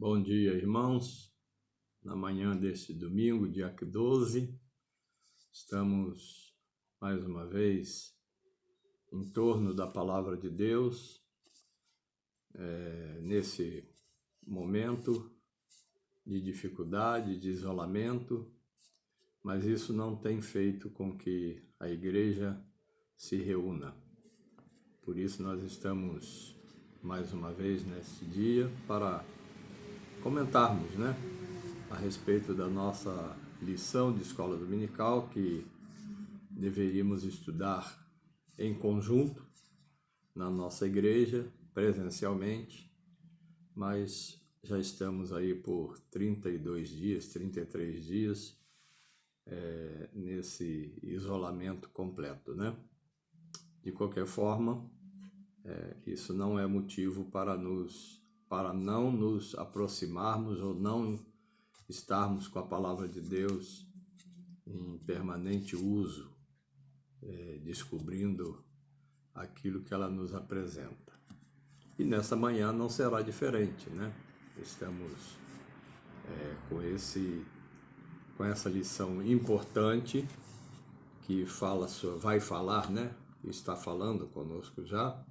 Bom dia, irmãos. Na manhã deste domingo, dia 12, estamos mais uma vez em torno da palavra de Deus, nesse momento de dificuldade, de isolamento, mas isso não tem feito com que a igreja se reúna. Por isso nós estamos mais uma vez nesse dia para comentarmos, a respeito da nossa lição de escola dominical que deveríamos estudar em conjunto na nossa igreja, presencialmente, mas já estamos aí por 32 dias, 33 dias nesse isolamento completo, De qualquer forma, isso não é motivo para não nos aproximarmos ou não estarmos com a palavra de Deus em permanente uso, descobrindo aquilo que ela nos apresenta. E nessa manhã não será diferente, Estamos com essa lição importante que está falando conosco já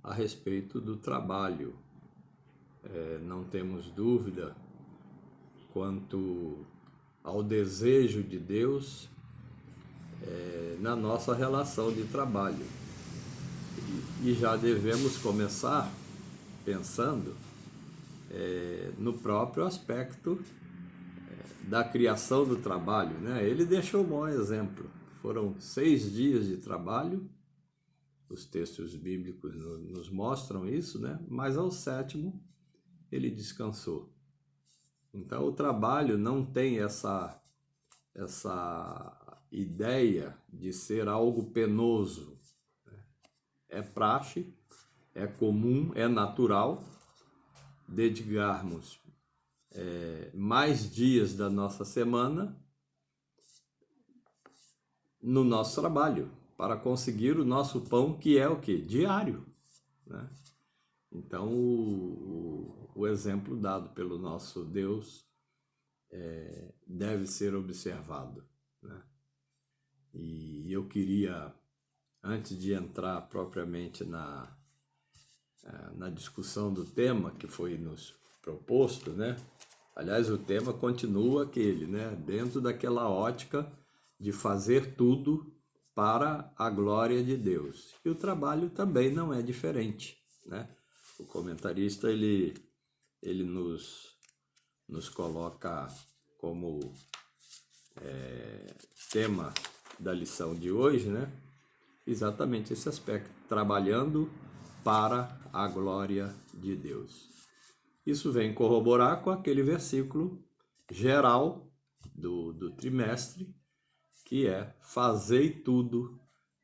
a respeito do trabalho. Não temos dúvida quanto ao desejo de Deus na nossa relação de trabalho. E já devemos começar pensando no próprio aspecto da criação do trabalho, Ele deixou um bom exemplo. Foram 6 dias de trabalho, os textos bíblicos nos mostram isso, Mas ao 7º ele descansou. Então o trabalho não tem essa ideia de ser algo penoso. É praxe, é comum, é natural dedicarmos mais dias da nossa semana no nosso trabalho para conseguir o nosso pão, que é o quê? Diário, Então o exemplo dado pelo nosso Deus deve ser observado, E eu queria, antes de entrar propriamente na discussão do tema que foi nos proposto, Aliás, o tema continua aquele, Dentro daquela ótica de fazer tudo para a glória de Deus. E o trabalho também não é diferente, O comentarista, ele nos coloca como tema da lição de hoje, exatamente esse aspecto, trabalhando para a glória de Deus. Isso vem corroborar com aquele versículo geral do trimestre, que é: fazei tudo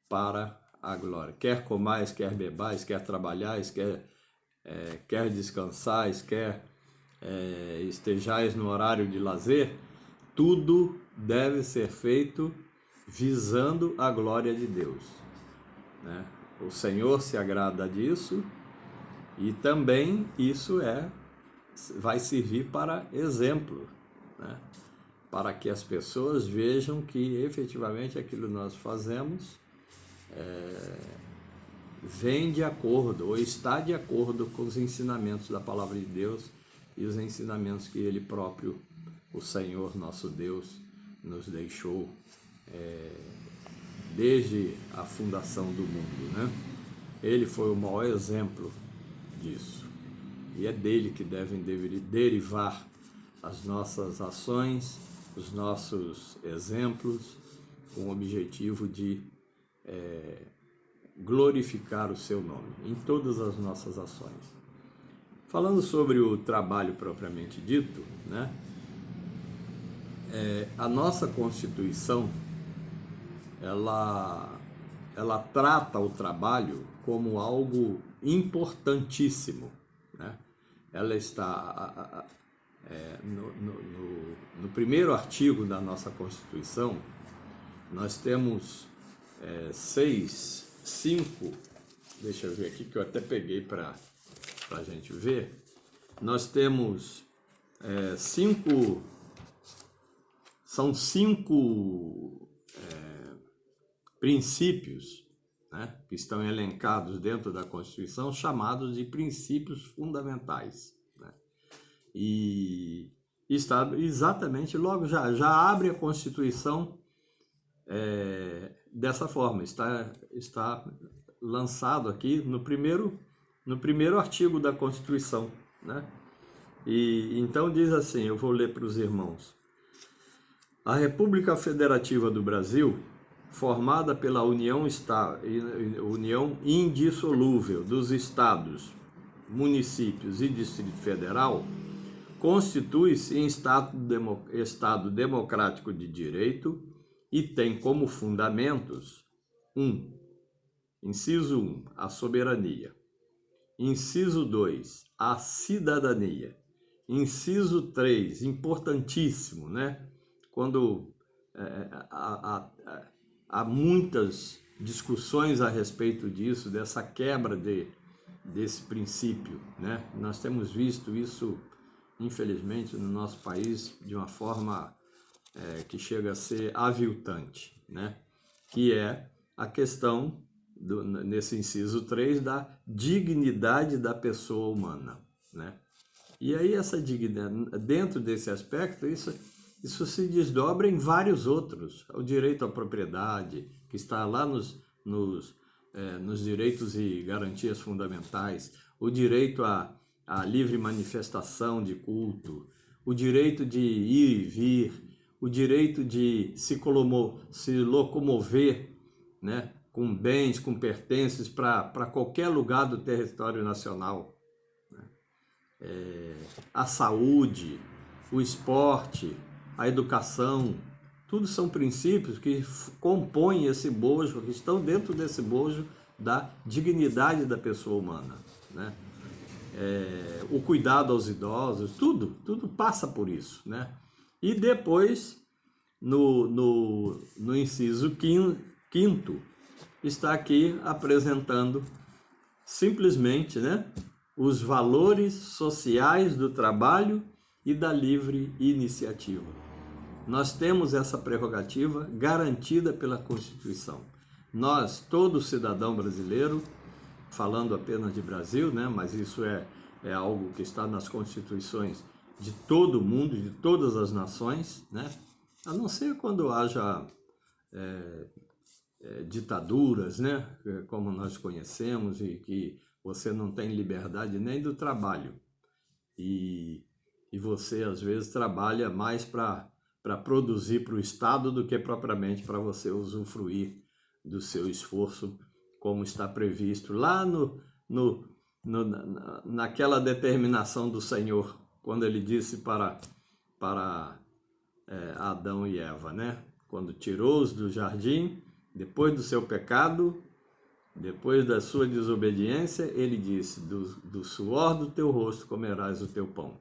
para a glória. Quer comais, quer bebais, quer trabalhais, quer descansais, quer estejais no horário de lazer, tudo deve ser feito visando a glória de Deus, O Senhor se agrada disso e também isso vai servir para exemplo, para que as pessoas vejam que efetivamente aquilo que nós fazemos vem de acordo ou está de acordo com os ensinamentos da palavra de Deus e os ensinamentos que Ele próprio, o Senhor nosso Deus, nos deixou desde a fundação do mundo, Ele foi o maior exemplo disso. E é dele que devem derivar as nossas ações, os nossos exemplos, com o objetivo de glorificar o seu nome em todas as nossas ações. Falando sobre o trabalho propriamente dito, a nossa Constituição, ela trata o trabalho como algo importantíssimo, Ela está no primeiro artigo da nossa Constituição. Nós temos 5, deixa eu ver aqui que eu até peguei para a gente ver. Nós temos são cinco princípios, né, que estão elencados dentro da Constituição, chamados de princípios fundamentais, né? E está exatamente, logo já abre a Constituição dessa forma, está lançado aqui no primeiro artigo da Constituição, né? E então diz assim, eu vou ler para os irmãos. A República Federativa do Brasil, formada pela união indissolúvel dos estados, municípios e Distrito Federal, constitui-se em Estado democrático de direito e tem como fundamentos: 1. Inciso 1, a soberania. Inciso 2, a cidadania. Inciso 3, importantíssimo, né? Quando há muitas discussões a respeito disso, dessa quebra desse princípio, né? Nós temos visto isso, infelizmente, no nosso país de uma forma que chega a ser aviltante, né? Que é a questão, nesse inciso 3, da dignidade da pessoa humana, né? E aí essa dignidade, dentro desse aspecto, isso se desdobra em vários outros. O direito à propriedade, que está lá nos direitos e garantias fundamentais, o direito à livre manifestação de culto, o direito de ir e vir, o direito de se locomover, né, com bens, com pertences para qualquer lugar do território nacional, né? A saúde, o esporte, a educação, tudo são princípios que compõem esse bojo, que estão dentro desse bojo da dignidade da pessoa humana, né? O cuidado aos idosos, tudo passa por isso, né? E depois, no inciso quinto, está aqui apresentando simplesmente, né, os valores sociais do trabalho e da livre iniciativa. Nós temos essa prerrogativa garantida pela Constituição. Nós, todo cidadão brasileiro, falando apenas de Brasil, né, mas isso é algo que está nas constituições de todo o mundo, de todas as nações, né, a não ser quando haja ditaduras, né, como nós conhecemos, e que você não tem liberdade nem do trabalho. E você, às vezes, trabalha mais para produzir para o Estado do que propriamente para você usufruir do seu esforço, como está previsto lá naquela determinação do Senhor, quando ele disse para Adão e Eva, né? Quando tirou-os do jardim, depois do seu pecado, depois da sua desobediência, ele disse: do suor do teu rosto comerás o teu pão.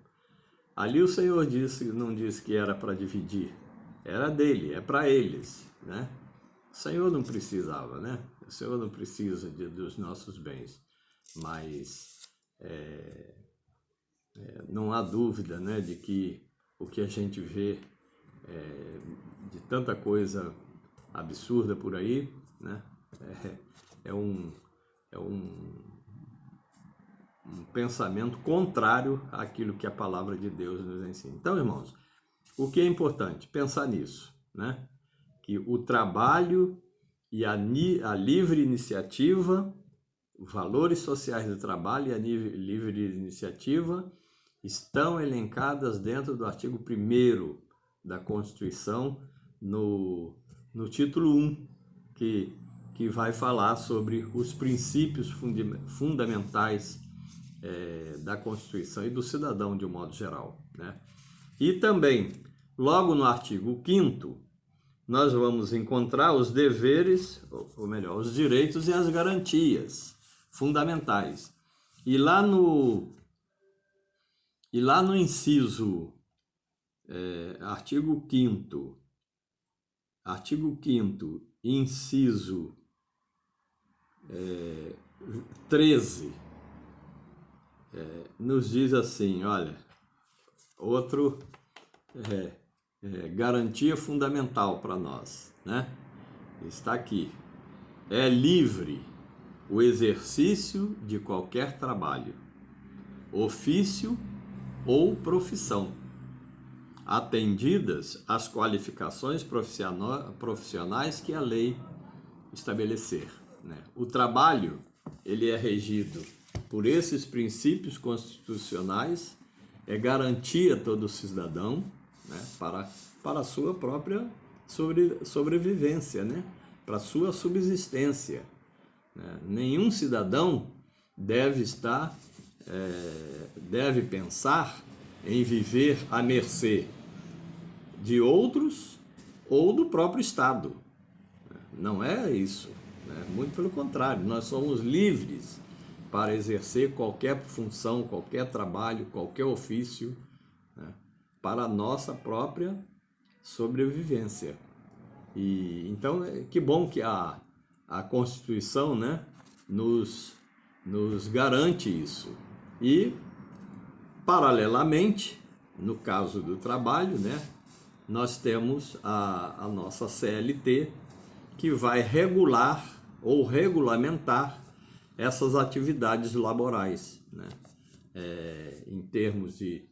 Ali o Senhor não disse que era para dividir, era dele, é para eles, né? O Senhor não precisava, né? O Senhor não precisa dos nossos bens, mas não há dúvida, né, de que o que a gente vê de tanta coisa absurda por aí, né, é um pensamento contrário àquilo que a palavra de Deus nos ensina. Então, irmãos, o que é importante? Pensar nisso, né? Que o trabalho e a livre iniciativa, os valores sociais do trabalho e a livre iniciativa estão elencadas dentro do artigo 1º da Constituição, no título 1, que vai falar sobre os princípios fundamentais da Constituição e do cidadão de um modo geral, né? E também, logo no artigo 5º, nós vamos encontrar os deveres, ou melhor, os direitos e as garantias fundamentais. E lá no inciso, artigo 5º, inciso 13, nos diz assim, olha, outro garantia fundamental para nós, né? Está aqui. É livre o exercício de qualquer trabalho, ofício ou profissão, atendidas as qualificações profissionais que a lei estabelecer, né? O trabalho, ele é regido por esses princípios constitucionais, é garantia a todo cidadão, né, para a sua própria sobrevivência, né, para a sua subsistência, né? Nenhum cidadão deve pensar em viver à mercê de outros ou do próprio Estado. Não é isso, né? Muito pelo contrário, nós somos livres para exercer qualquer função, qualquer trabalho, qualquer ofício, né, para a nossa própria sobrevivência. E então, que bom que a Constituição, né, nos garante isso. E, paralelamente, no caso do trabalho, né, nós temos a nossa CLT, que vai regular ou regulamentar essas atividades laborais, né? Em termos de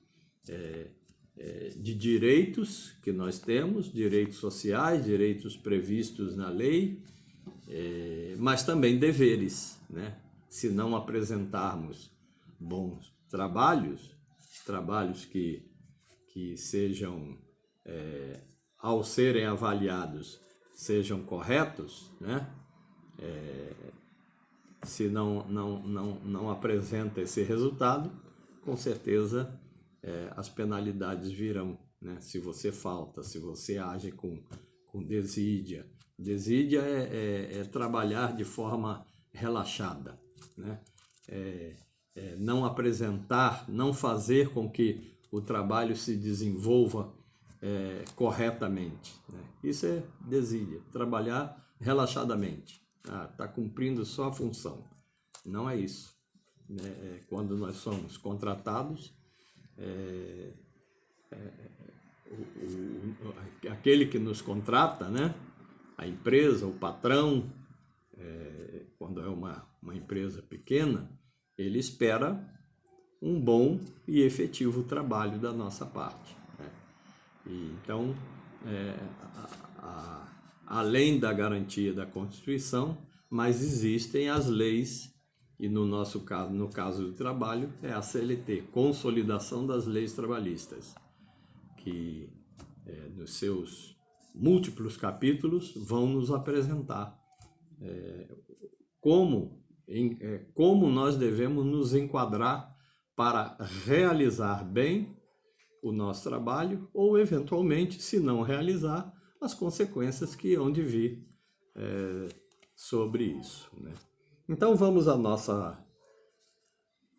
direitos que nós temos, direitos sociais, direitos previstos na lei, mas também deveres, né? Se não apresentarmos bons trabalhos que sejam, ao serem avaliados, sejam corretos, né? Se não apresenta esse resultado, com certeza as penalidades virão, né? Se você falta, se você age com desídia. Desídia é trabalhar de forma relaxada, né? Não apresentar, não fazer com que o trabalho se desenvolva corretamente, né? Isso é desídia, trabalhar relaxadamente. Está cumprindo só a função. Não é isso, né? Quando nós somos contratados, aquele que nos contrata, né? A empresa, o patrão, quando é uma empresa pequena, ele espera um bom e efetivo trabalho da nossa parte, né? E então, além da garantia da Constituição, mas existem as leis, e no nosso caso, no caso do trabalho, é a CLT, Consolidação das Leis Trabalhistas, que nos seus múltiplos capítulos vão nos apresentar como nós devemos nos enquadrar para realizar bem o nosso trabalho ou, eventualmente, se não realizar, as consequências que hão de vir sobre isso, né? Então, vamos à nossa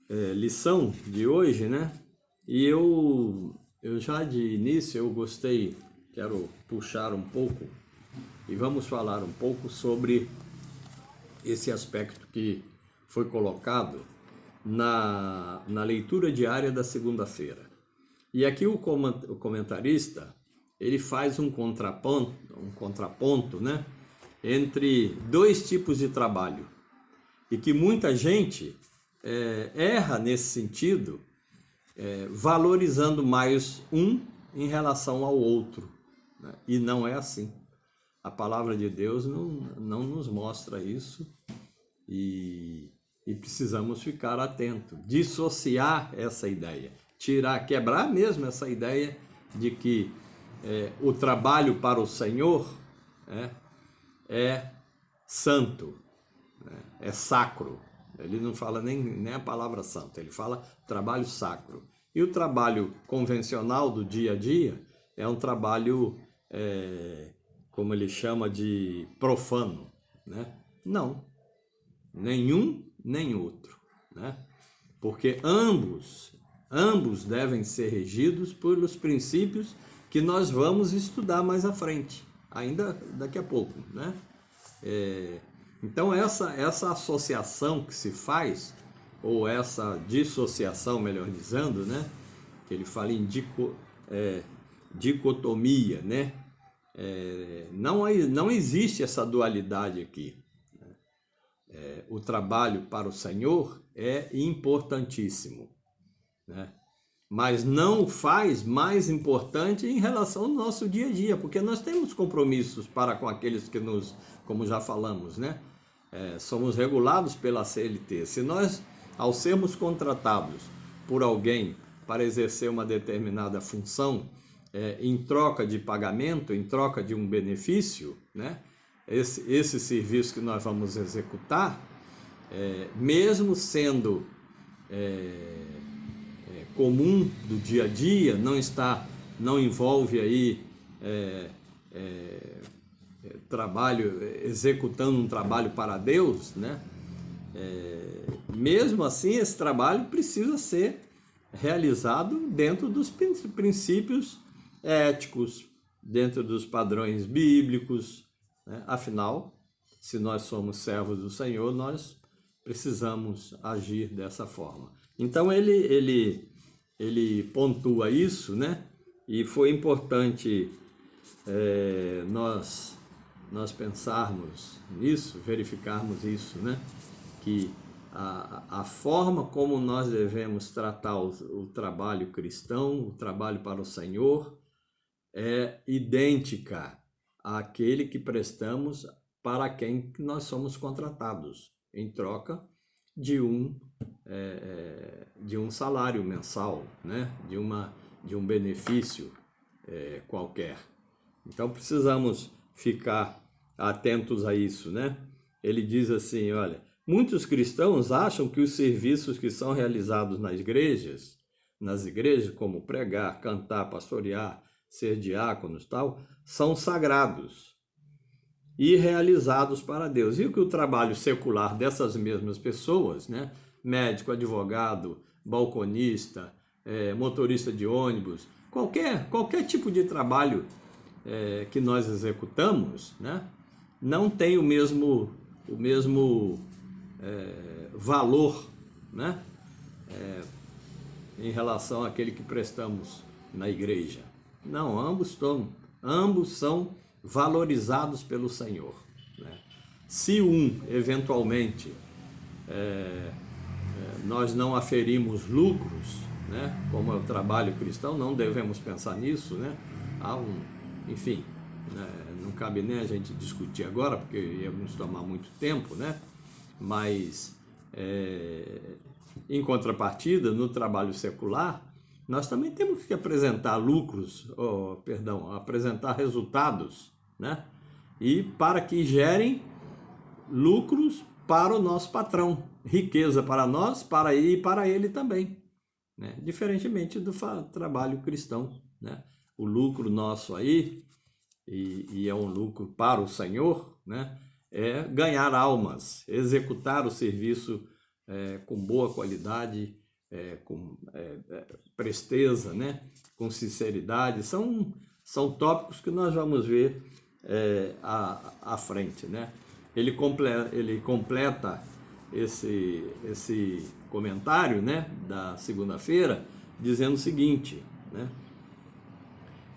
lição de hoje, né? E eu já de início eu gostei, quero puxar um pouco e vamos falar um pouco sobre esse aspecto que foi colocado na leitura diária da segunda-feira. E aqui o comentarista, ele faz um contraponto, né, entre dois tipos de trabalho, e que muita gente erra nesse sentido, valorizando mais um em relação ao outro, né? E não é assim. A palavra de Deus não nos mostra isso, e precisamos ficar atentos, dissociar essa ideia, quebrar mesmo essa ideia de que o trabalho para o Senhor é santo, né? É sacro. Ele não fala nem a palavra santo, ele fala trabalho sacro. E o trabalho convencional do dia a dia é um trabalho, como ele chama, de profano, né? Não, nenhum nem outro, né? Porque ambos devem ser regidos pelos princípios que nós vamos estudar mais à frente, ainda daqui a pouco, né? Então essa associação que se faz, ou essa dissociação, melhor dizendo, né, que ele fala em dicotomia, né? Não existe essa dualidade aqui. O trabalho para o Senhor é importantíssimo, né? Mas não o faz mais importante em relação ao nosso dia a dia, porque nós temos compromissos para com aqueles que nos, como já falamos, né? Somos regulados pela CLT. Se nós, ao sermos contratados por alguém para exercer uma determinada função, em troca de pagamento, em troca de um benefício, né? Esse serviço que nós vamos executar, mesmo sendo comum do dia a dia, não envolve aí trabalho, executando um trabalho para Deus, né? Mesmo assim, esse trabalho precisa ser realizado dentro dos princípios éticos, dentro dos padrões bíblicos, né? Afinal, se nós somos servos do Senhor, nós precisamos agir dessa forma. Então ele pontua isso, né? E foi importante nós pensarmos nisso, verificarmos isso, né? Que a forma como nós devemos tratar o trabalho cristão, o trabalho para o Senhor, é idêntica àquele que prestamos para quem nós somos contratados, em troca de um salário mensal, né? de um benefício qualquer. Então precisamos ficar atentos a isso, né? Ele diz assim, olha, muitos cristãos acham que os serviços que são realizados nas igrejas, como pregar, cantar, pastorear, ser diáconos, tal, são sagrados e realizados para Deus. E que o trabalho secular dessas mesmas pessoas, né? Médico, advogado, balconista, motorista de ônibus, qualquer tipo de trabalho que nós executamos, né? Não tem o mesmo valor, né? Em relação àquele que prestamos na igreja. Não, ambos são valorizados pelo Senhor, né? Se eventualmente, nós não aferimos lucros, né? Como é o trabalho cristão, não devemos pensar nisso, né? Enfim, né? Não cabe nem a gente discutir agora, porque ia nos tomar muito tempo, né? Mas, em contrapartida, no trabalho secular, nós também temos que apresentar apresentar resultados, né? E para que gerem lucros para o nosso patrão, riqueza para nós, para ele também, né? Diferentemente do trabalho cristão, né? O lucro nosso aí, e é um lucro para o Senhor, né? É ganhar almas, executar o serviço com boa qualidade, com presteza, né? Com sinceridade. São tópicos que nós vamos ver à frente, né? Ele completa esse comentário, né, da segunda-feira, dizendo o seguinte, né?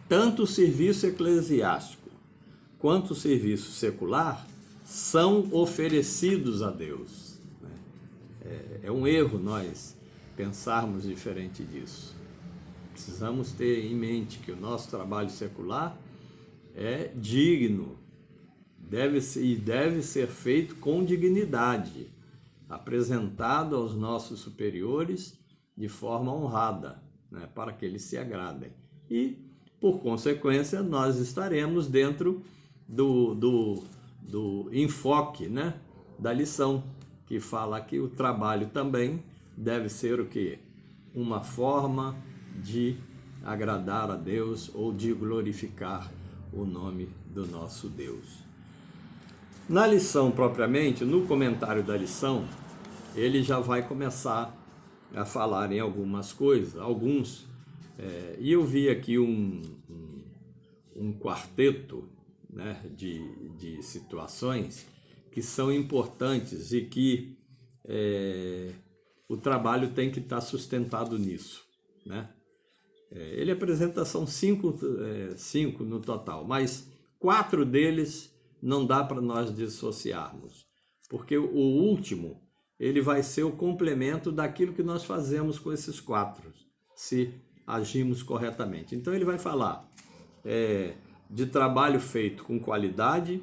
Tanto o serviço eclesiástico quanto o serviço secular são oferecidos a Deus. É um erro nós pensarmos diferente disso. Precisamos ter em mente que o nosso trabalho secular é digno, deve ser feito com dignidade, apresentado aos nossos superiores de forma honrada, né, para que eles se agradem. E, por consequência, nós estaremos dentro do enfoque, né, da lição, que fala que o trabalho também deve ser o quê? Uma forma de agradar a Deus ou de glorificar o nome do nosso Deus. Na lição propriamente, no comentário da lição, ele já vai começar a falar em algumas coisas, e eu vi aqui um quarteto, né, de situações que são importantes e que o trabalho tem que estar sustentado nisso, né? Ele apresenta, são cinco no total, mas 4 deles não dá para nós dissociarmos, porque o último ele vai ser o complemento daquilo que nós fazemos com esses 4, se agimos corretamente. Então ele vai falar de trabalho feito com qualidade,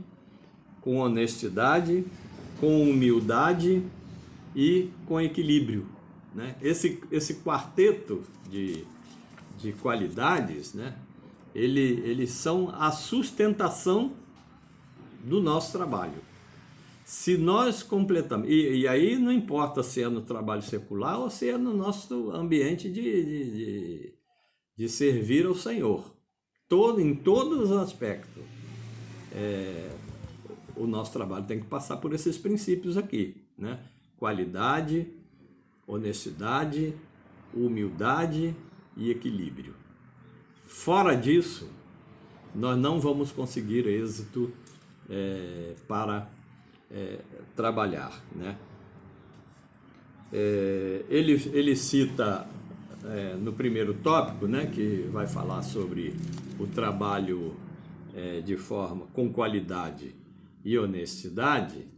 com honestidade, com humildade e com equilíbrio, né? Esse quarteto de qualidades, né? Eles são a sustentação do nosso trabalho. Se nós completamos, e aí não importa se é no trabalho secular ou se é no nosso ambiente de servir ao Senhor, em todos os aspectos, o nosso trabalho tem que passar por esses princípios aqui, né? Qualidade, honestidade, humildade e equilíbrio. Fora disso, nós não vamos conseguir êxito para trabalhar, né? Ele cita no primeiro tópico, né, que vai falar sobre o trabalho de forma com qualidade e honestidade.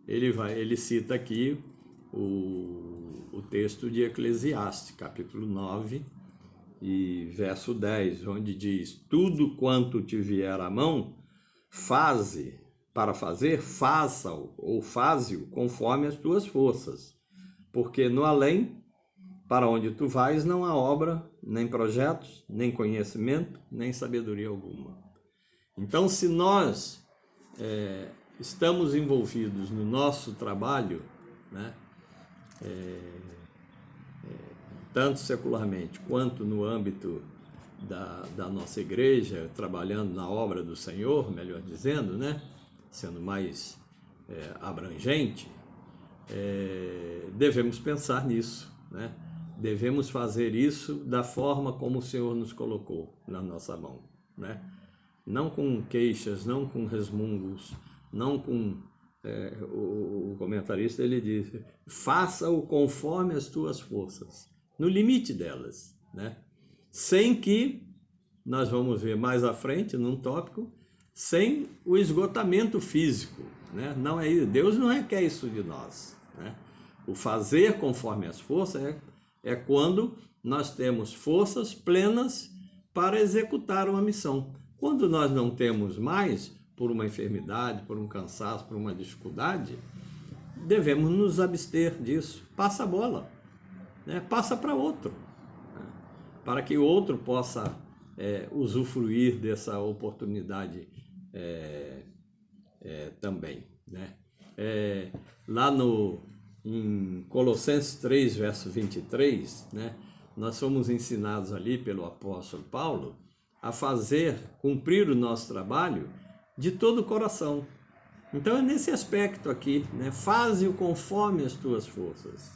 Ele cita aqui o texto de Eclesiastes, capítulo 9 e verso 10, onde diz: tudo quanto te vier à mão, faça-o ou faze-o conforme as tuas forças, porque no além, para onde tu vais, não há obra, nem projetos, nem conhecimento, nem sabedoria alguma. Então, se nós estamos envolvidos no nosso trabalho, né, tanto secularmente quanto no âmbito da nossa igreja, trabalhando na obra do Senhor, melhor dizendo, né, sendo mais abrangente, devemos pensar nisso, né? Devemos fazer isso da forma como o Senhor nos colocou na nossa mão, né? Não com queixas, não com resmungos, não com... o comentarista ele diz: faça-o conforme as tuas forças, no limite delas, né? Sem que, nós vamos ver mais à frente num tópico, sem o esgotamento físico, né? Não é isso. Deus não quer isso de nós, né? O fazer conforme as forças é quando nós temos forças plenas para executar uma missão. Quando nós não temos mais, por uma enfermidade, por um cansaço, por uma dificuldade, devemos nos abster disso. Passa a bola, né? Passa para outro, né? Para que o outro possa usufruir dessa oportunidade também, né? Lá em Colossenses 3, verso 23, né, nós somos ensinados ali pelo apóstolo Paulo a cumprir o nosso trabalho de todo o coração. Então é nesse aspecto aqui, né? Faze-o conforme as tuas forças.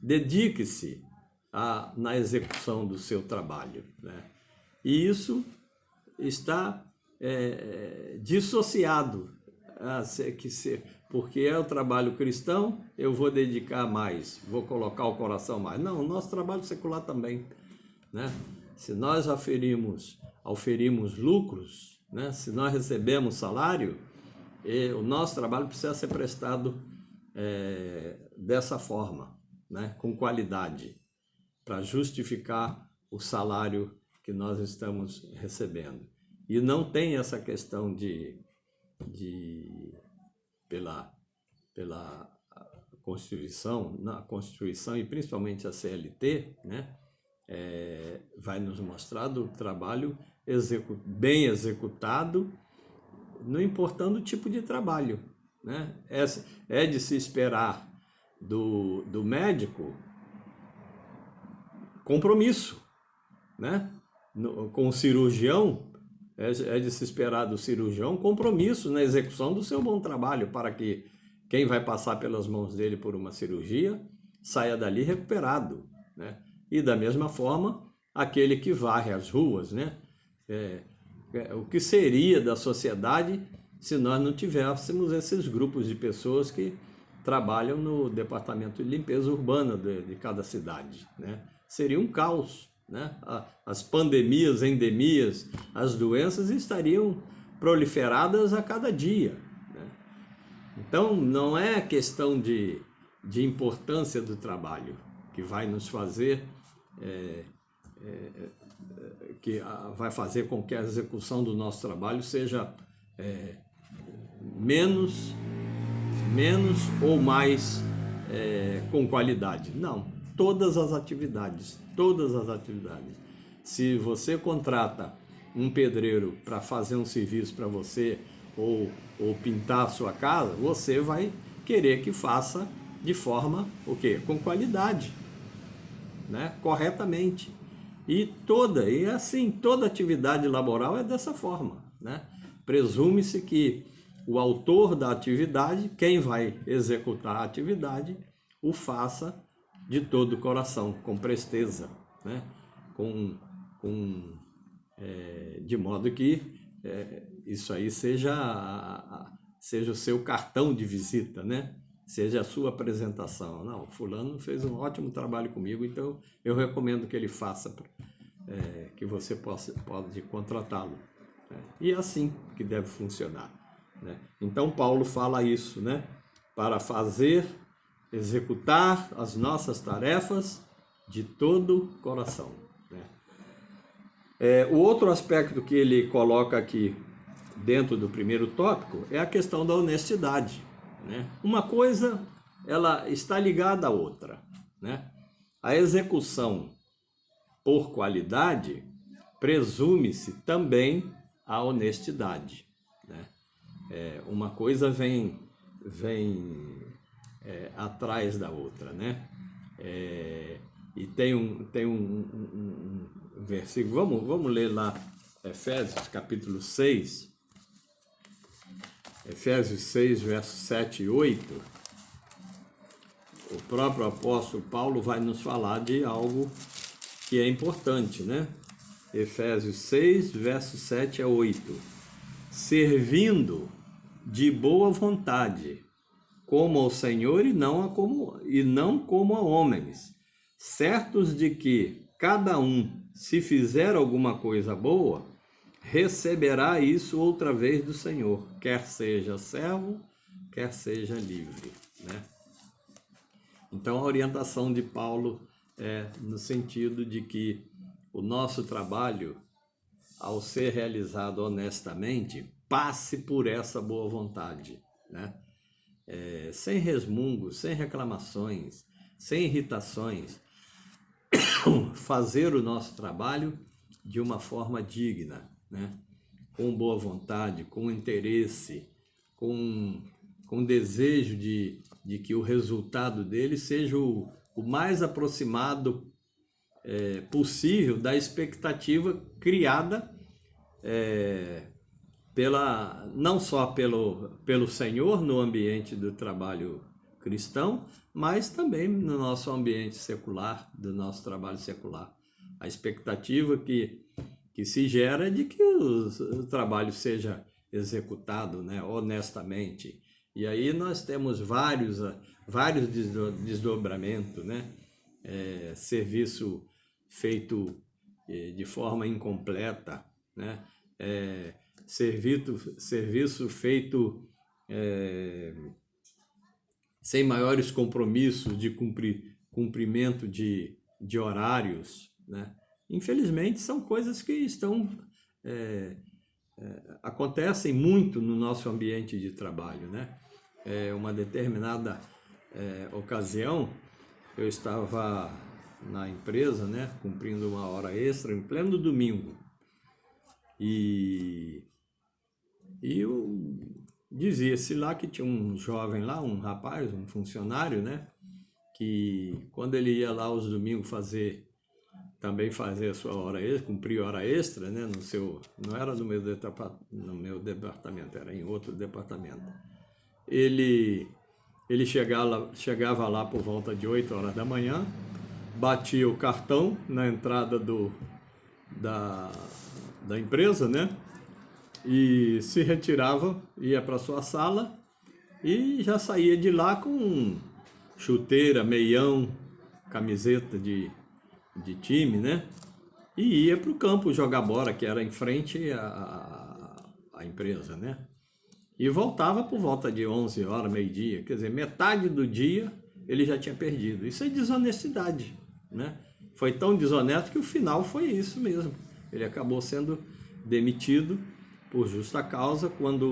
Dedique-se na execução do seu trabalho, né? E isso está dissociado, porque é o trabalho cristão, eu vou dedicar mais, vou colocar o coração mais. Não, o nosso trabalho secular também, né? Se nós auferimos lucros, né? Se nós recebemos salário, o nosso trabalho precisa ser prestado dessa forma, né? Com qualidade, para justificar o salário que nós estamos recebendo. E não tem essa questão pela Constituição, na Constituição e principalmente a CLT, né, vai nos mostrar do trabalho bem executado, não importando o tipo de trabalho, né? É de se esperar do médico compromisso, né? Com o cirurgião, é de se esperar do cirurgião compromisso na execução do seu bom trabalho, para que quem vai passar pelas mãos dele por uma cirurgia saia dali recuperado, né? E da mesma forma, aquele que varre as ruas, né? O que seria da sociedade se nós não tivéssemos esses grupos de pessoas que trabalham no departamento de limpeza urbana de cada cidade, né? seria um caos, né? As pandemias, endemias, as doenças estariam proliferadas a cada dia, né? Então, não é questão de importância do trabalho que vai nos fazer, que vai fazer com que a execução do nosso trabalho seja menos ou mais com qualidade. Não, todas as atividades. Se você contrata um pedreiro para fazer um serviço para você ou pintar a sua casa, você vai querer que faça de forma o quê? Com qualidade, né? Corretamente. E assim, toda atividade laboral é dessa forma, né? Presume-se que o autor da atividade, quem vai executar a atividade, o faça de todo o coração, com presteza, né? De modo que isso aí seja o seu cartão de visita, né? Seja a sua apresentação. Não, fulano fez um ótimo trabalho comigo, então eu recomendo que ele faça, que você pode contratá-lo. E é assim que deve funcionar, né? Então Paulo fala isso, né? Para executar as nossas tarefas de todo coração, né? O outro aspecto que ele coloca aqui dentro do primeiro tópico é a questão da honestidade, né? Uma coisa, ela está ligada à outra, né? A execução por qualidade presume-se também a honestidade, né? Uma coisa vem atrás da outra, né? E tem um versículo, vamos ler lá, Efésios capítulo 6, Efésios 6, versos 7 e 8, o próprio apóstolo Paulo vai nos falar de algo que é importante, né? Efésios 6, versos 7 a 8. Servindo de boa vontade, como ao Senhor e não como a homens, certos de que cada um, se fizer alguma coisa boa, receberá isso outra vez do Senhor, quer seja servo, quer seja livre, né? Então a orientação de Paulo é no sentido de que o nosso trabalho, ao ser realizado honestamente, passe por essa boa vontade, né? Sem resmungos, sem reclamações, sem irritações, fazer o nosso trabalho de uma forma digna, né? Com boa vontade, com interesse, com desejo de que o resultado dele seja o mais aproximado possível da expectativa criada não só pelo Senhor no ambiente do trabalho cristão, mas também no nosso ambiente secular, do nosso trabalho secular. A expectativa que se gera é de que o trabalho seja executado, né, honestamente. E aí nós temos vários desdobramentos, né? Serviço feito de forma incompleta, né? Serviço feito sem maiores compromissos de cumprimento de horários, né? Infelizmente, são coisas que acontecem muito no nosso ambiente de trabalho, né? Uma determinada ocasião, eu estava na empresa, né, cumprindo uma hora extra em pleno domingo. E eu dizia-se lá que tinha um jovem lá, um rapaz, um funcionário, né, que quando ele ia lá aos domingos também fazer a sua hora extra, cumprir hora extra, né, não era no meu departamento, era em outro departamento. Ele chegava lá por volta de 8 horas da manhã, batia o cartão na entrada da empresa, né? E se retirava, ia para sua sala e já saía de lá com chuteira, meião, camiseta de de time, né? E ia para o campo jogar bola, que era em frente à empresa, né? E voltava por volta de 11 horas, meio-dia. Quer dizer, metade do dia ele já tinha perdido. Isso é desonestidade, né? Foi tão desonesto que o final foi isso mesmo. Ele acabou sendo demitido por justa causa quando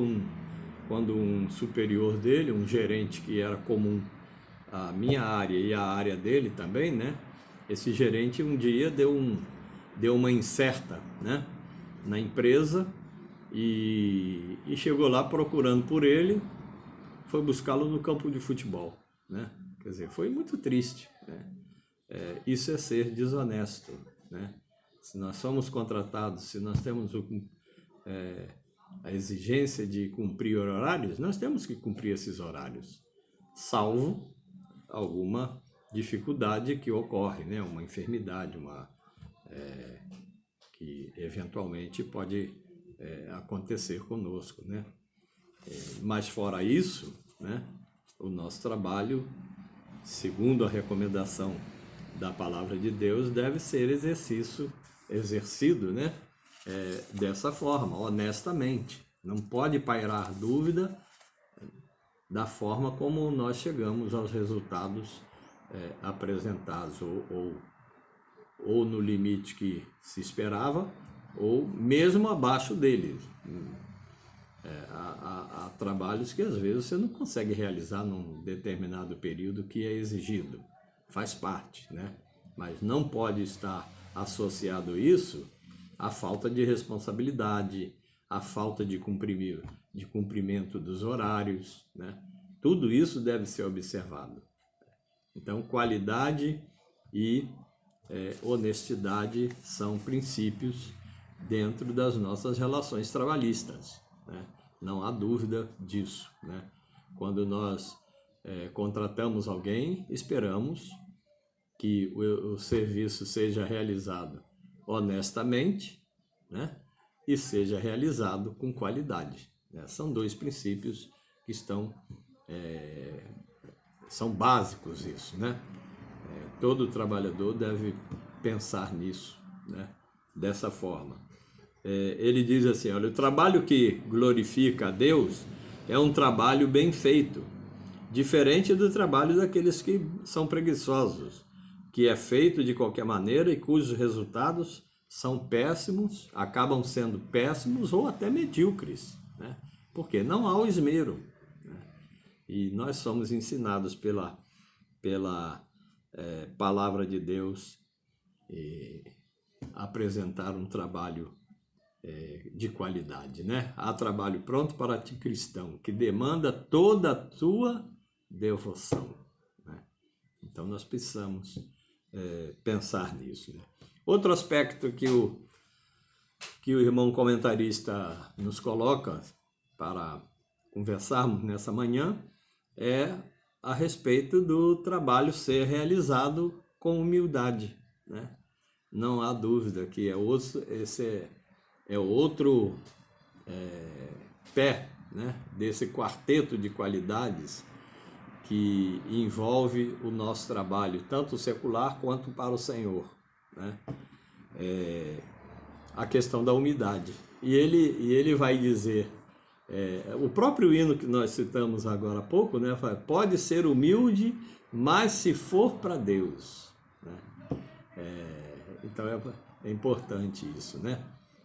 um superior dele, um gerente que era comum à minha área e à área dele também, né? Esse gerente um dia deu uma incerta, né, na empresa e chegou lá procurando por ele, foi buscá-lo no campo de futebol, né? Quer dizer, foi muito triste, né? Isso é ser desonesto, né? Se nós somos contratados, se nós temos a exigência de cumprir horários, nós temos que cumprir esses horários, salvo alguma dificuldade que ocorre, né? Uma enfermidade, que eventualmente pode acontecer conosco, né? Mas fora isso, né? O nosso trabalho, segundo a recomendação da Palavra de Deus, deve ser exercido, né? Dessa forma, honestamente. Não pode pairar dúvida da forma como nós chegamos aos resultados apresentados, ou no limite que se esperava, ou mesmo abaixo dele. Há trabalhos que às vezes você não consegue realizar num determinado período que é exigido, faz parte, né? Mas não pode estar associado isso à falta de responsabilidade, à falta de cumprimento dos horários, né? Tudo isso deve ser observado. Então, qualidade e honestidade são princípios dentro das nossas relações trabalhistas, né? Não há dúvida disso, né? Quando nós contratamos alguém, esperamos que o serviço seja realizado honestamente, né? E seja realizado com qualidade, né? São dois princípios que são básicos isso, né? Todo trabalhador deve pensar nisso, né? Dessa forma. Ele diz assim, olha, o trabalho que glorifica a Deus é um trabalho bem feito, diferente do trabalho daqueles que são preguiçosos, que é feito de qualquer maneira e cujos resultados são péssimos, acabam sendo péssimos ou até medíocres, né? Porque não há o esmero, né? E nós somos ensinados pela palavra de Deus a apresentar um trabalho de qualidade, né? Há trabalho pronto para ti, cristão, que demanda toda a tua devoção, né? Então nós precisamos pensar nisso, né? Outro aspecto que o irmão comentarista nos coloca para conversarmos nessa manhã é a respeito do trabalho ser realizado com humildade, né? Não há dúvida que esse é outro pé, né, desse quarteto de qualidades que envolve o nosso trabalho, tanto secular quanto para o Senhor, né? A questão da humildade. E ele vai dizer, o próprio hino que nós citamos agora há pouco, né, pode ser humilde, mas se for para Deus, né? Então é importante isso, né?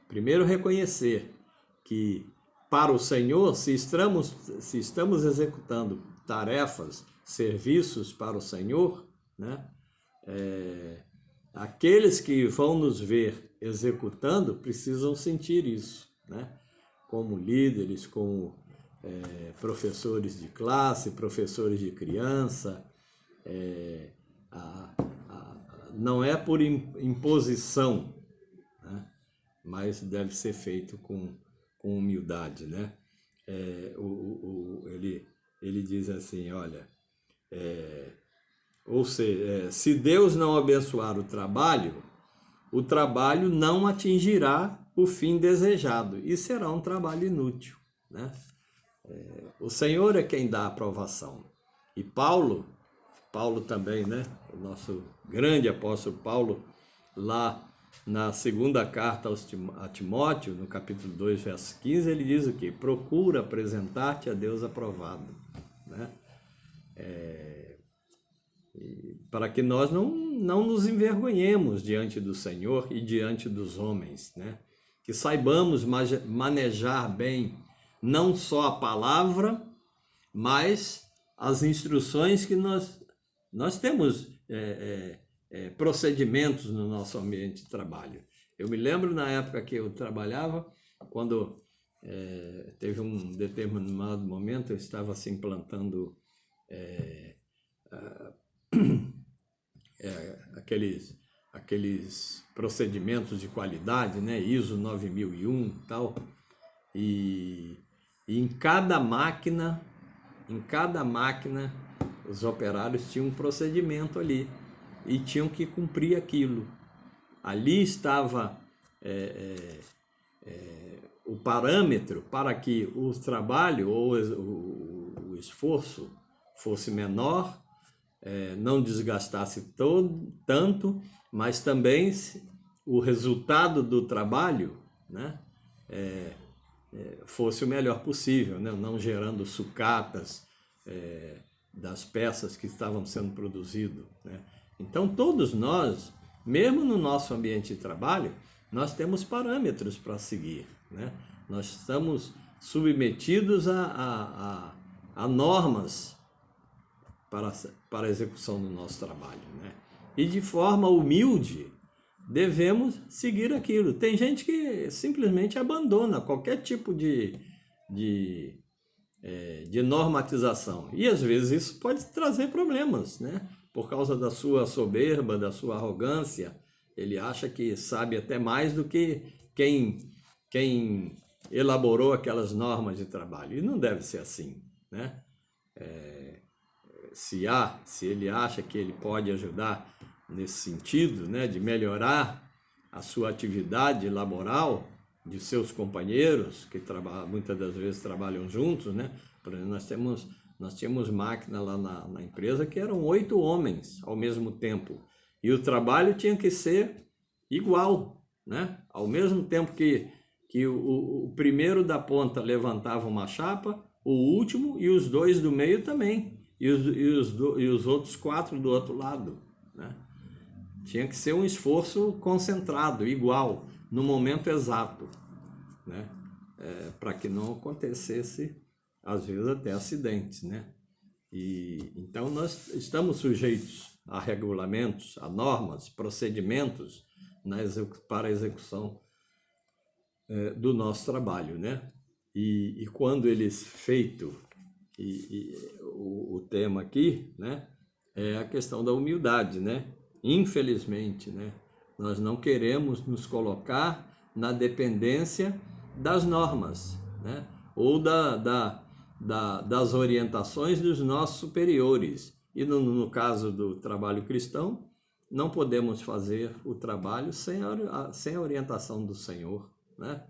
Primeiro reconhecer que para o Senhor, se estamos executando tarefas, serviços para o Senhor, né? Aqueles que vão nos ver executando precisam sentir isso, né? Como líderes, como professores de classe, professores de criança, não é por imposição, né? Mas deve ser feito com humildade, né? Ele diz assim, olha, ou seja, se Deus não abençoar o trabalho não atingirá o fim desejado e será um trabalho inútil, né? O Senhor é quem dá a aprovação. E Paulo também, né? O nosso grande apóstolo Paulo, lá na segunda carta a Timóteo, no capítulo 2, verso 15, ele diz o quê? Procura apresentar-te a Deus aprovado, né? Para que nós não nos envergonhemos diante do Senhor e diante dos homens, né? Que saibamos manejar bem não só a palavra, mas as instruções que nós temos procedimentos no nosso ambiente de trabalho. Eu me lembro na época que eu trabalhava, quando teve um determinado momento, eu estava assim plantando aqueles procedimentos de qualidade, né? ISO 9001 e tal, e em cada máquina, os operários tinham um procedimento ali e tinham que cumprir aquilo. Ali estava o parâmetro para que o trabalho ou o esforço fosse menor, não desgastasse tanto, mas também o resultado do trabalho, né, fosse o melhor possível, né, não gerando sucatas das peças que estavam sendo produzidas, né. Então todos nós, mesmo no nosso ambiente de trabalho, nós temos parâmetros para seguir, né? Nós estamos submetidos a normas para a execução do nosso trabalho, né? E de forma humilde devemos seguir aquilo. Tem gente que simplesmente abandona qualquer tipo de normatização, e às vezes isso pode trazer problemas, né? Por causa da sua soberba, da sua arrogância, ele acha que sabe até mais do que quem elaborou aquelas normas de trabalho, e não deve ser assim, né? Se ele acha que ele pode ajudar nesse sentido, né, de melhorar a sua atividade laboral, de seus companheiros, que muitas das vezes trabalham juntos, né? Por exemplo, nós tínhamos máquina lá na empresa que eram 8 homens ao mesmo tempo, e o trabalho tinha que ser igual, né? Ao mesmo tempo que o primeiro da ponta levantava uma chapa, o último e os 2 do meio também, e os outros 4 do outro lado, né? Tinha que ser um esforço concentrado, igual, no momento exato, né? Para que não acontecesse, às vezes, até acidentes, né? E então nós estamos sujeitos a regulamentos, a normas, procedimentos para a execução do nosso trabalho, né? E quando eles feito, o tema aqui, né, é a questão da humildade, né? Infelizmente, né, nós não queremos nos colocar na dependência das normas, né, ou das orientações dos nossos superiores. E no caso do trabalho cristão, não podemos fazer o trabalho sem a orientação do Senhor, né?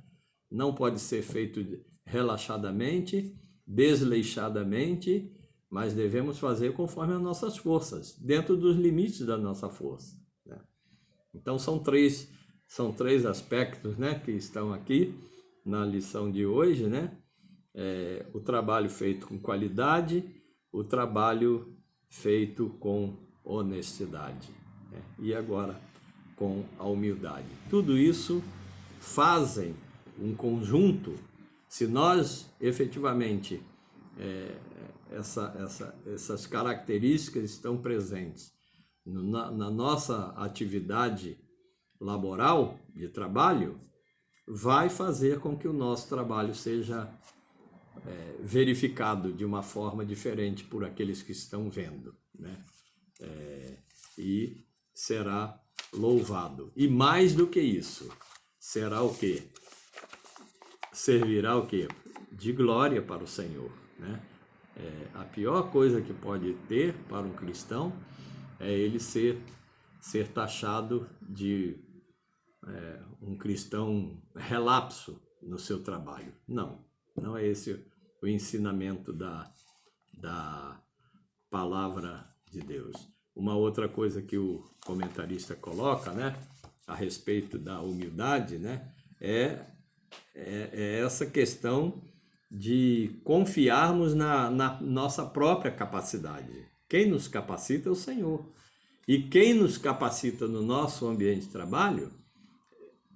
Não pode ser feito relaxadamente, desleixadamente, mas devemos fazer conforme as nossas forças, dentro dos limites da nossa força, né? Então são três aspectos, né, que estão aqui na lição de hoje, né? O trabalho feito com qualidade, o trabalho feito com honestidade, né? E agora com a humildade. Tudo isso fazem um conjunto. Se nós efetivamente essas características estão presentes na nossa atividade laboral, de trabalho, vai fazer com que o nosso trabalho seja verificado de uma forma diferente por aqueles que estão vendo, né? E será louvado. E mais do que isso, será o quê? Servirá o quê? De glória para o Senhor, né? A pior coisa que pode ter para um cristão é ele ser taxado de um cristão relapso no seu trabalho. Não é esse o ensinamento da palavra de Deus. Uma outra coisa que o comentarista coloca, né, a respeito da humildade, né? É essa questão de confiarmos na nossa própria capacidade. Quem nos capacita é o Senhor. E quem nos capacita no nosso ambiente de trabalho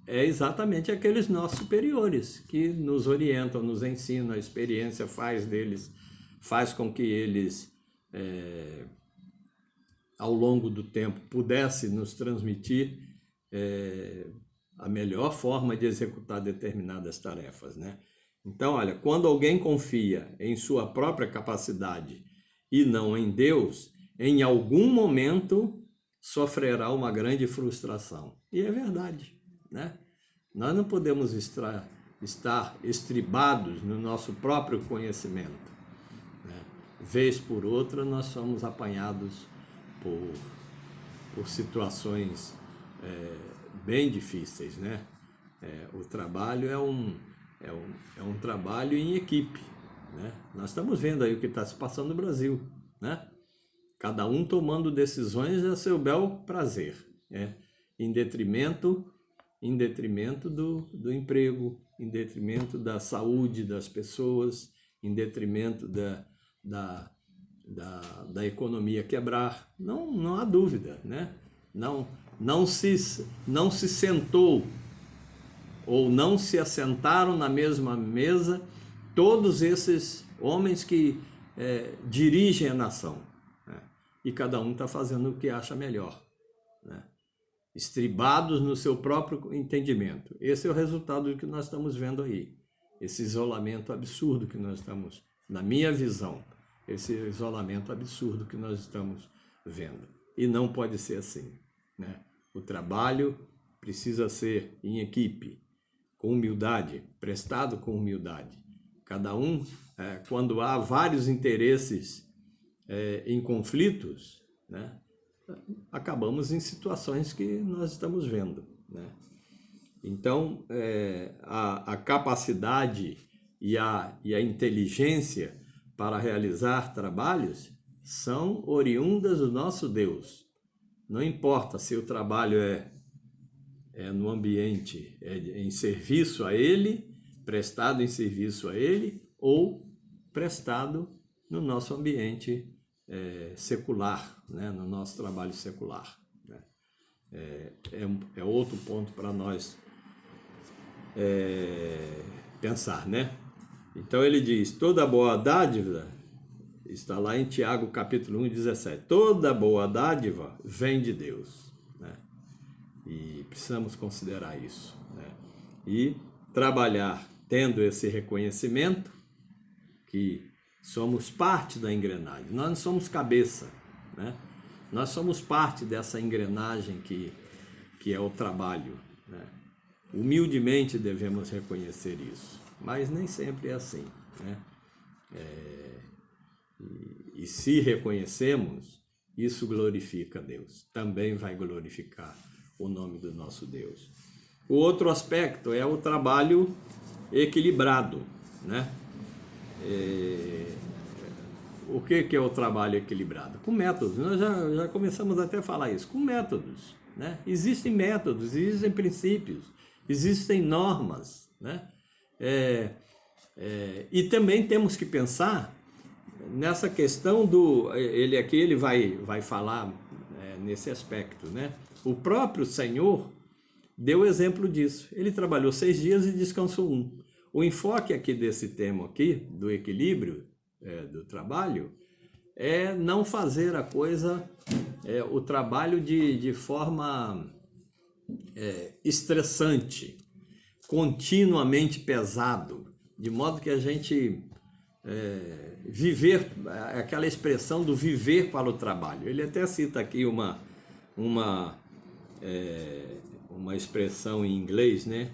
é exatamente aqueles nossos superiores que nos orientam, nos ensinam, a experiência faz com que eles, ao longo do tempo, pudessem nos transmitir a melhor forma de executar determinadas tarefas, né? Então, olha, quando alguém confia em sua própria capacidade e não em Deus, em algum momento sofrerá uma grande frustração. E é verdade, né? Nós não podemos estar estribados no nosso próprio conhecimento, né? Vez por outra, nós somos apanhados por situações bem difíceis, né? O trabalho é um trabalho em equipe, né? Nós estamos vendo aí o que está se passando no Brasil, né? Cada um tomando decisões a seu bel prazer, né? Em detrimento do emprego, em detrimento da saúde das pessoas, em detrimento da economia quebrar. Não há dúvida, né? Não se sentou ou não se assentaram na mesma mesa todos esses homens que dirigem a nação, né? E cada um está fazendo o que acha melhor, né? Estribados no seu próprio entendimento. Esse é o resultado do que nós estamos vendo aí. Esse isolamento absurdo que nós estamos, na minha visão, esse isolamento absurdo que nós estamos vendo. E não pode ser assim, né? O trabalho precisa ser em equipe, com humildade, prestado com humildade. Cada um, quando há vários interesses em conflitos, né, acabamos em situações que nós estamos vendo, né? Então, a capacidade e a inteligência para realizar trabalhos são oriundas do nosso Deus. Não importa se o trabalho é no ambiente, em serviço a Ele, prestado em serviço a Ele, ou prestado no nosso ambiente secular, né? No nosso trabalho secular, né? É outro ponto para nós pensar, né? Então ele diz, toda boa dádiva, está lá em Tiago capítulo 1, 17, toda boa dádiva vem de Deus, né? E precisamos considerar isso, né? E trabalhar tendo esse reconhecimento que somos parte da engrenagem. Nós não somos cabeça, né? Nós somos parte dessa engrenagem que é o trabalho, né? Humildemente devemos reconhecer isso, mas nem sempre é assim, né? E se reconhecemos, isso glorifica a Deus. Também vai glorificar o nome do nosso Deus. O outro aspecto é o trabalho equilibrado, né? O que é o trabalho equilibrado? Com métodos. Nós já começamos até a falar isso. Com métodos, né? Existem métodos, existem princípios, existem normas, né? E também temos que pensar nessa questão ele vai falar nesse aspecto, né? O próprio Senhor deu exemplo disso. Ele trabalhou 6 dias e descansou 1. O enfoque aqui desse tema aqui, do equilíbrio do trabalho, é não fazer a coisa, o trabalho de forma estressante, continuamente pesado, de modo que a gente viver, aquela expressão do viver para o trabalho. Ele até cita aqui uma expressão em inglês, né?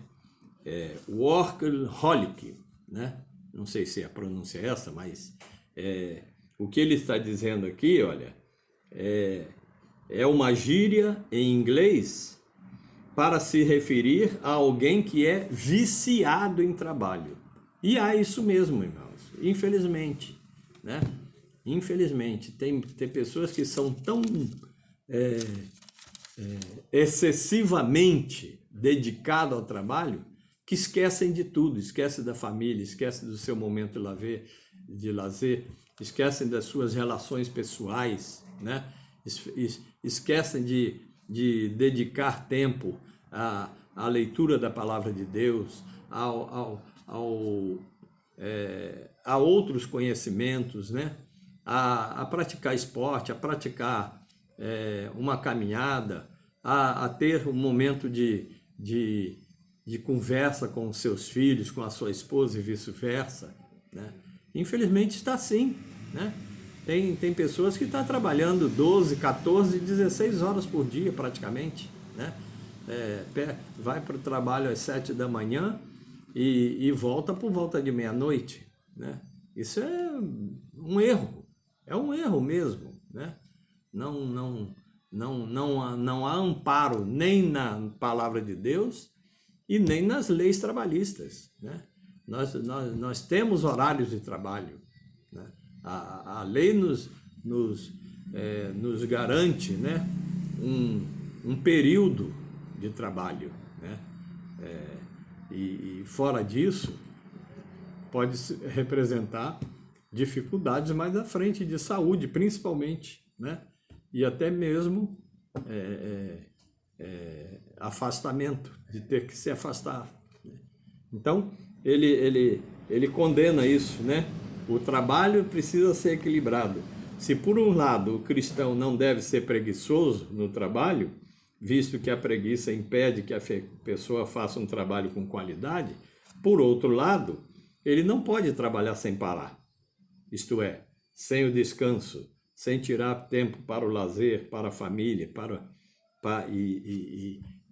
Workaholic, né? Não sei se a pronúncia é essa, mas o que ele está dizendo aqui, olha, é uma gíria em inglês para se referir a alguém que é viciado em trabalho. E há isso mesmo, irmãos, infelizmente, né? Infelizmente, tem pessoas que são tão excessivamente dedicado ao trabalho, que esquecem de tudo, esquecem da família, esquecem do seu momento de lazer, esquecem das suas relações pessoais, né? Esquecem de dedicar tempo à leitura da palavra de Deus, a outros conhecimentos, né? A praticar esporte, a praticar uma caminhada, a ter um momento de conversa com os seus filhos, com a sua esposa e vice-versa, né? Infelizmente está assim, né? Tem pessoas que estão trabalhando 12, 14, 16 horas por dia praticamente, né? Vai para o trabalho às 7 da manhã e volta por volta de meia-noite, né? Isso é um erro mesmo, né? Não há amparo nem na palavra de Deus e nem nas leis trabalhistas, né? Nós temos horários de trabalho, né? A lei nos garante, né? um período de trabalho, né? E fora disso, pode representar dificuldades mais à frente de saúde, principalmente, né? E até mesmo afastamento, de ter que se afastar. Então, ele condena isso, né? O trabalho precisa ser equilibrado. Se por um lado o cristão não deve ser preguiçoso no trabalho, visto que a preguiça impede que a pessoa faça um trabalho com qualidade, por outro lado, ele não pode trabalhar sem parar. Isto é, sem o descanso, sem tirar tempo para o lazer, para a família,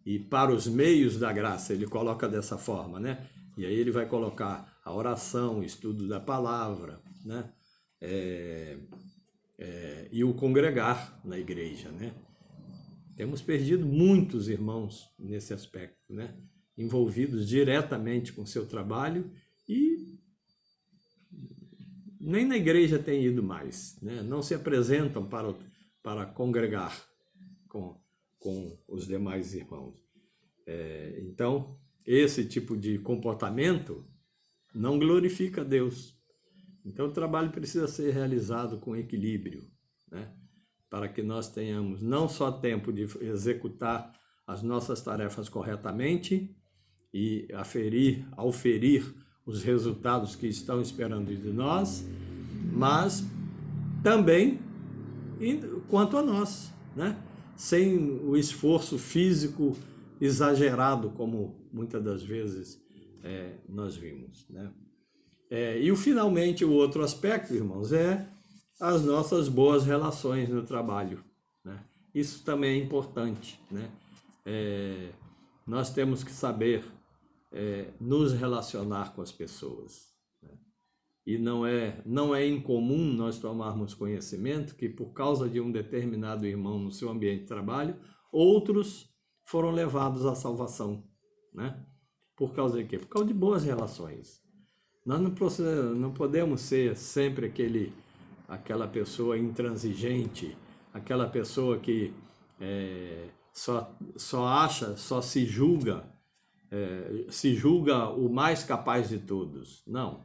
e para os meios da graça. Ele coloca dessa forma, né? E aí ele vai colocar a oração, o estudo da palavra, né? E o congregar na igreja, né? Temos perdido muitos irmãos nesse aspecto, né? Envolvidos diretamente com o seu trabalho e nem na igreja tem ido mais, né? Não se apresentam para congregar com os demais irmãos. Então, esse tipo de comportamento não glorifica a Deus. Então, o trabalho precisa ser realizado com equilíbrio, né? Para que nós tenhamos não só tempo de executar as nossas tarefas corretamente e auferir os resultados que estão esperando de nós, mas também quanto a nós, né? Sem o esforço físico exagerado, como muitas das vezes nós vimos, né? Finalmente, o outro aspecto, irmãos, é as nossas boas relações no trabalho, né? Isso também é importante, né? Nós temos que saber nos relacionar com as pessoas, né? E não é incomum nós tomarmos conhecimento que por causa de um determinado irmão no seu ambiente de trabalho, outros foram levados à salvação, né? Por causa de quê? Por causa de boas relações. Nós não podemos ser sempre aquela pessoa intransigente, aquela pessoa que só acha, só se julga o mais capaz de todos. Não.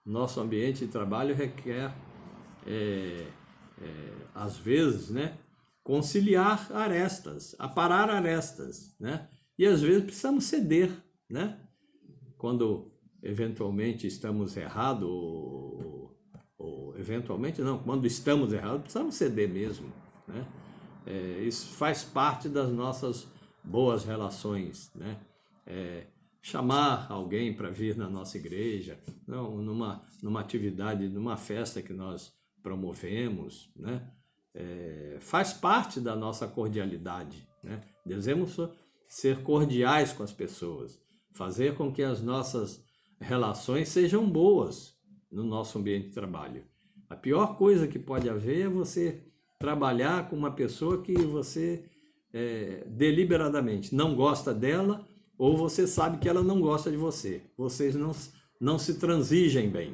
Nosso ambiente de trabalho requer, às vezes, né, conciliar arestas, aparar arestas, né? E às vezes precisamos ceder, né? Quando eventualmente estamos errados, ou eventualmente não, quando estamos errados, precisamos ceder mesmo, né? Isso faz parte das nossas boas relações, né? Chamar alguém para vir na nossa igreja, não, numa atividade, numa festa que nós promovemos, né? Faz parte da nossa cordialidade, né? Devemos ser cordiais com as pessoas, fazer com que as nossas relações sejam boas no nosso ambiente de trabalho. A pior coisa que pode haver é você trabalhar com uma pessoa que você deliberadamente não gosta dela, ou você sabe que ela não gosta de você. Vocês não se transigem bem,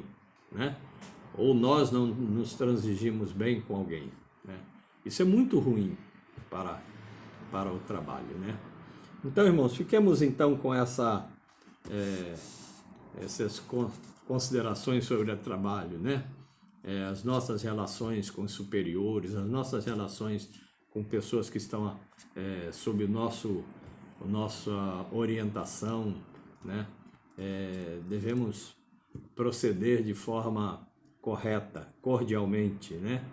né? Ou nós não nos transigimos bem com alguém, né? Isso é muito ruim para para o trabalho, né? Então, irmãos, fiquemos então com essas considerações sobre o trabalho, né? As nossas relações com os superiores, as nossas relações com pessoas que estão sob nossa orientação, né? Devemos proceder de forma correta, cordialmente, né?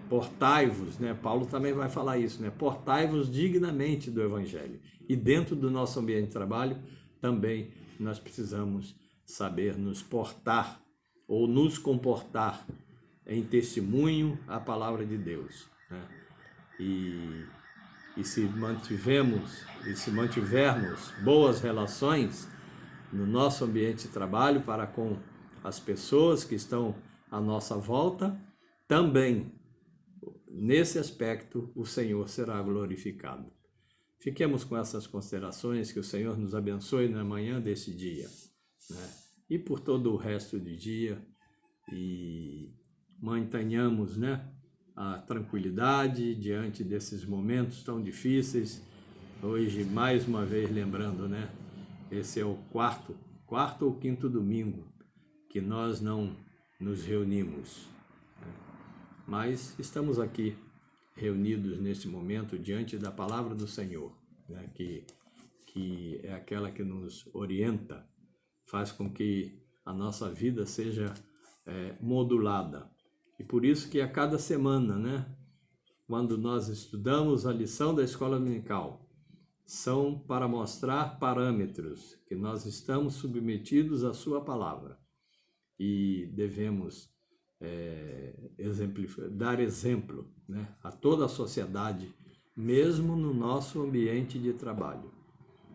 Portai-vos, né? Paulo também vai falar isso, né? Portai-vos dignamente do Evangelho. E dentro do nosso ambiente de trabalho, também nós precisamos saber nos portar ou nos comportar em testemunho à palavra de Deus, né? E se mantivermos boas relações no nosso ambiente de trabalho para com as pessoas que estão à nossa volta, também nesse aspecto o Senhor será glorificado. Fiquemos com essas considerações, que o Senhor nos abençoe na manhã desse dia, né? E por todo o resto do dia, e mantenhamos, né, a tranquilidade diante desses momentos tão difíceis. Hoje, mais uma vez, lembrando, né, esse é o quarto ou quinto domingo que nós não nos reunimos, né? Mas estamos aqui reunidos nesse momento diante da palavra do Senhor, né, que é aquela que nos orienta, faz com que a nossa vida seja modulada. E por isso que a cada semana, né, quando nós estudamos a lição da escola dominical, são para mostrar parâmetros que nós estamos submetidos à sua palavra e devemos dar exemplo, né, a toda a sociedade, mesmo no nosso ambiente de trabalho.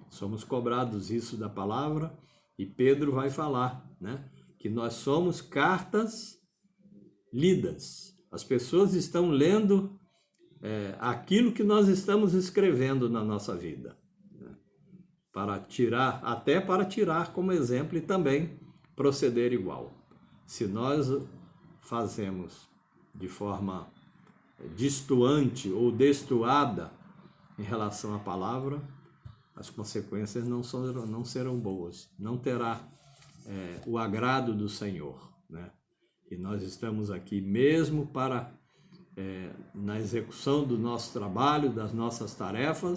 Somos cobrados isso da palavra, e Pedro vai falar, né, que nós somos cartas lidas. As pessoas estão lendo aquilo que nós estamos escrevendo na nossa vida, né, para tirar como exemplo e também proceder igual. Se nós fazemos de forma destoante ou destoada em relação à palavra, as consequências não serão boas, não terá o agrado do Senhor, né? E nós estamos aqui mesmo para, na execução do nosso trabalho, das nossas tarefas,